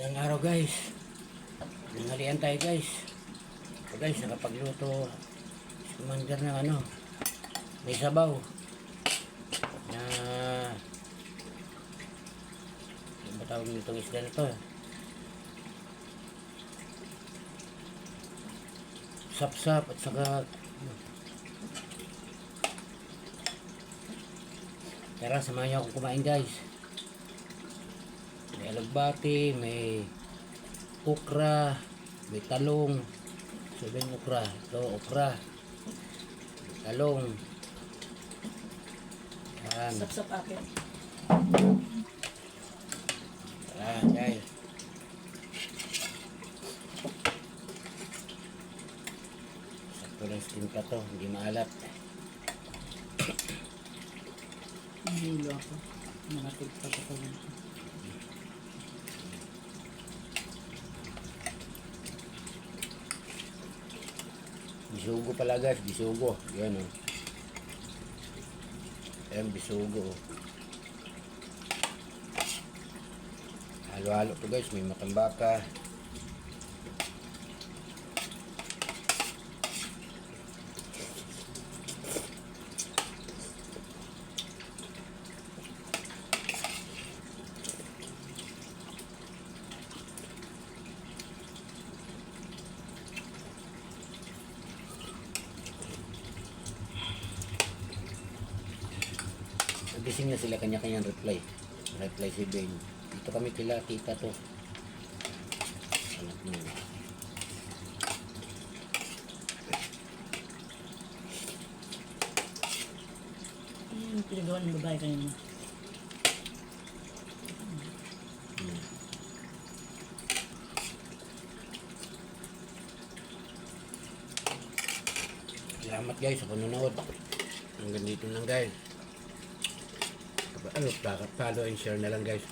Magandang araw guys. Nanghalian tayo guys. So guys, nakapagluto si Commander ng may sabaw na ano ba tawag nitong isda na to? Sap-sap at saka tara, samahan niyo akong kumain guys. May alagbati, may okra, may talong. Sabihin okra, ito okra, may talong. Yan. Sap-sap akin. Tara guys. Sakto lang steam ka to, hindi maalat. Nahilo ako. Nakatigpag ako lang. Bisugo pala guys, bisugo. Yan o. Ayan, bisugo. Halo-halo to guys, may matambaka. Nagising na sila kanya-kanyang reply si Ben. Dito kami kila tita to. Anak mo. Yung pinagawa ng babae kanina. Salamat guys sa panonood. Hanggang dito lang guys. Follow and share na lang guys.